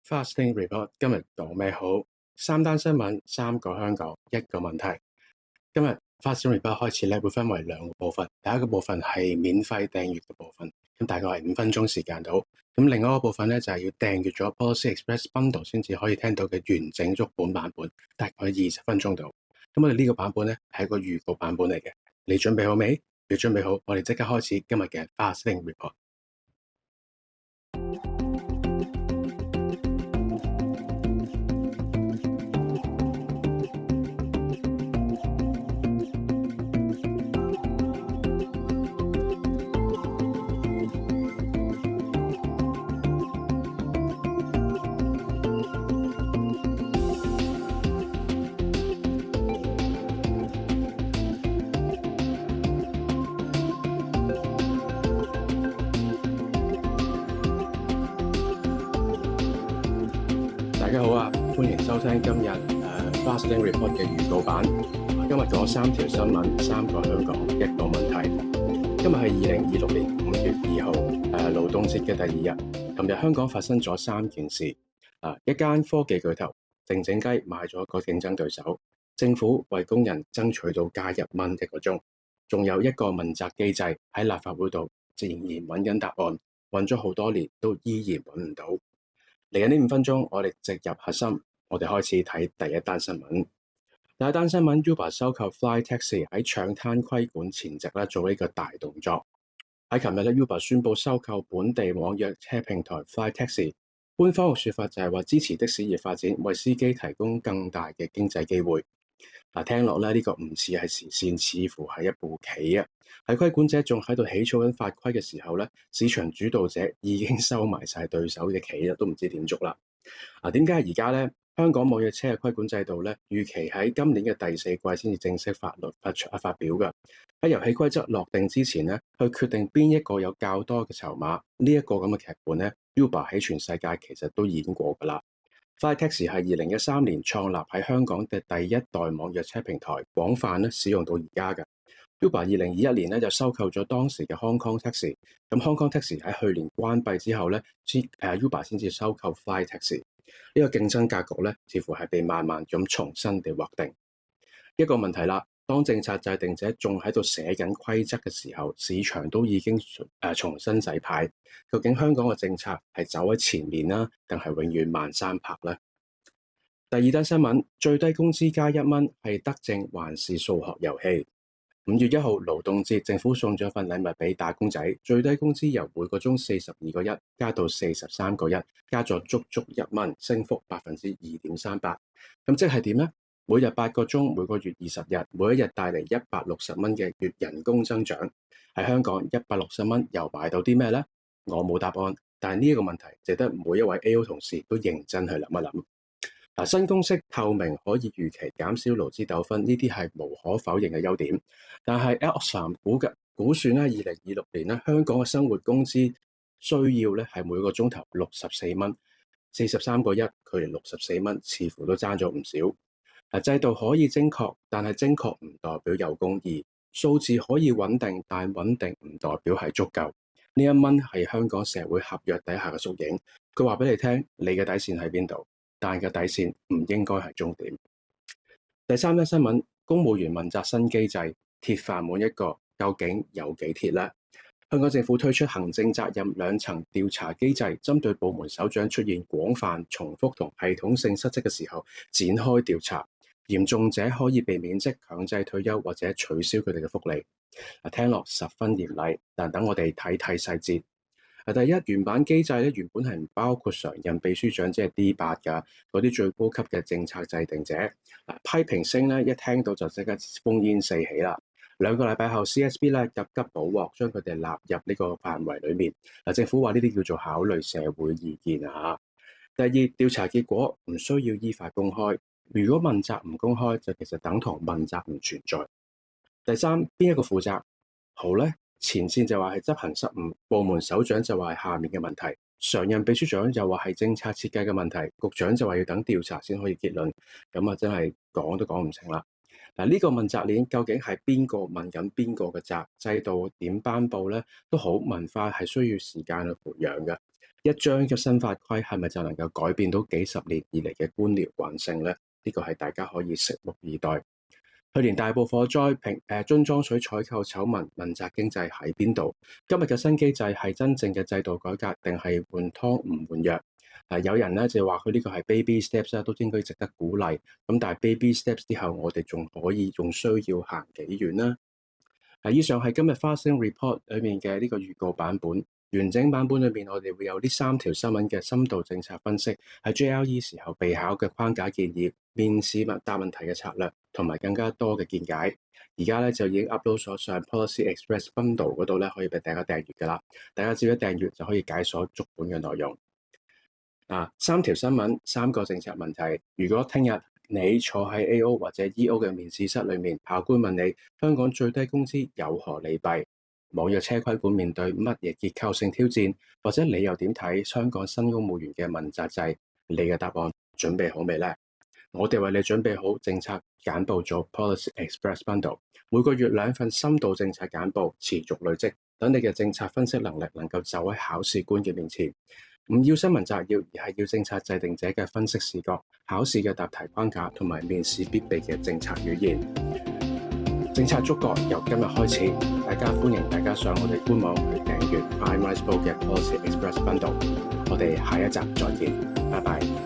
Fasting Report 今日講咩好？三單新聞，三個香港，一個問題。今日 Fasting Report 開始咧，會分為兩個部分。第一個部分係免費訂閱嘅部分，咁大概係5分鐘時間到。咁另外一個部分咧就係要訂閱咗 Policy Express Bundle 先至可以聽到嘅完整足本版本，大概20分鐘到。咁我哋呢個版本咧係一個預告版本嚟嘅。你準備好未？要準備好，我哋即刻開始今日嘅 Fasting Report。大家好啊，歡迎收聽今日Fasting Report 嘅預告版。今日講3條新聞，3個香港，一個問題。今日係2026年5月2號，勞動節嘅第2日。琴日香港發生咗3件事。一間科技巨頭靜靜雞買咗個競爭對手，政府為工人爭取到加1蚊1個鐘，仲有一個問責機制喺立法會度仍然揾緊答案，揾咗好多年都依然揾唔到。嚟緊呢5分鐘，我哋直入核心，我哋開始睇第一單新聞。第一單新聞 Uber 收購 Flytaxi 喺搶灘規管前夕做呢個大動作。喺琴日Uber 宣布收購本地網約車平台 Flytaxi， 官方嘅說法就係話支持的士業發展，為司機提供更大嘅經濟機會。聽落呢個唔似係時線，似乎係一步棋啊！喺規管者仲喺度起草緊法規嘅時候市場主導者已經收埋晒對手嘅棋啦，都唔知點捉啦。點解而家香港網約車嘅規管制度預期喺今年嘅第4季先至正式發表㗎？喺遊戲規則落定之前去決定邊一個有較多嘅籌碼，呢一個咁嘅劇本Uber 喺全世界其實都演過㗎啦。Flytaxi 係2013年創立喺香港嘅第一代網約車平台，廣泛使用到而家嘅。Uber 2021年就收購咗當時嘅 Hong Kong Taxi， 咁 Hong Kong Taxi 喺去年關閉之後Uber 先至收購 Flytaxi。呢個競爭格局似乎係被慢慢咁重新地劃定。一個問題啦，當政策制定者仲喺度寫緊規則嘅時候，市場都已經重新洗牌。究竟香港嘅政策係走喺前面啦，定係永遠慢3拍呢？第二單新聞，最低工資加1蚊係德政還是數學遊戲？5月1號勞動節，政府送咗份禮物俾打工仔，最低工資由每個鐘42個1加到43個1，加咗足1蚊，升幅2.38%。咁即係點呢？每日8個鐘，每個月20日，每一日帶嚟160蚊嘅月人工增長。喺香港160蚊又買到啲咩呢？我冇答案，但係呢一個問題值得每一位 AO 同事都認真去諗一諗。新公式透明，可以預期減少勞資糾紛，呢啲係無可否認嘅優點。但係 Oxfam 估算2026年香港嘅生活工資需要係每個鐘頭64蚊，43個1，距離64蚊似乎都爭咗唔少。制度可以精確，但係精確唔代表有公義。數字可以穩定，但穩定唔代表係足夠。呢1蚊係香港社會合約底下嘅縮影。佢話俾你聽，你嘅底線喺邊度？但嘅底線唔應該係終點。第三單新聞，公務員問責新機制，鐵飯碗一個，究竟有幾鐵呢？香港政府推出行政責任2層調查機制，針對部門首長出現廣泛重複同系統性失職嘅時候展開調查，嚴重者可以被免職、強制退休或者取消佢哋嘅福利。聽落十分嚴厲，但等我哋睇睇細節。第一，原版機制原本係唔包括常任秘書長，即係 D8 㗎，嗰啲最高級嘅政策制定者。批評聲一聽到就即刻烽煙四起啦。2個禮拜後 CSB 急急補鑊，將佢哋納入呢個範圍裡面。政府話呢啲叫做考慮社會意見啊。第二，調查結果唔需要依法公開，如果問責唔公開，就其實等同問責唔存在。第三，邊一個負責好呢？前線就話係執行失誤，部門首長就話係下面嘅問題，常任秘書長又話係政策設計嘅問題，局長就話要等調查先可以結論，咁真係講都講唔清啦。呢個問責鏈究竟係邊個問緊邊個嘅責？制度點頒布呢？都好，文化係需要時間去培養嘅。一張嘅新法規係咪就能夠改變到幾十年以嚟嘅官僚慣性呢？呢個係大家可以拭目以待。去年大埔火災樽裝水採購醜聞，問責經濟喺邊度？今日嘅新機制係真正嘅制度改革，定係換湯唔換藥？有人咧就話佢呢個係 baby steps 都應該值得鼓勵。咁但係 baby steps 之後，我哋仲需要行幾遠呢？以上係今日花生 report 裏面嘅呢個預告版本。完整版本裏面，我哋會有呢3條新聞嘅深度政策分析，係 GRE 時候備考嘅框架建議、面試答問題嘅策略，同埋更加多嘅見解。而家咧就已經 upload 咗上 Policy Express Bundle 嗰度咧，可以俾大家訂閱㗎啦。大家只要一訂閱就可以解鎖足本嘅內容。3條新聞，3個政策問題。如果聽日你坐喺 AO 或者 EO 嘅面試室裏面，考官問你香港最低工資有何利弊？網約車規管面對乜嘢結構性挑戰？或者你又點睇香港新公務員嘅問責制？你嘅答案準備好未呢？我哋為你準備好政策簡報組 Policy Express Bundle， 每個月2份深度政策簡報，持續累積，等你嘅政策分析能力能夠走喺考試官嘅面前。唔要新聞摘要，而係要政策制定者嘅分析視角、考試嘅答題框架同埋面試必備嘅政策語言。政策觸覺由今日開始，歡迎大家上我哋官網去訂閱 PrimeRiseBook 嘅 Policy Express Bundle。我哋下一集再見，拜拜。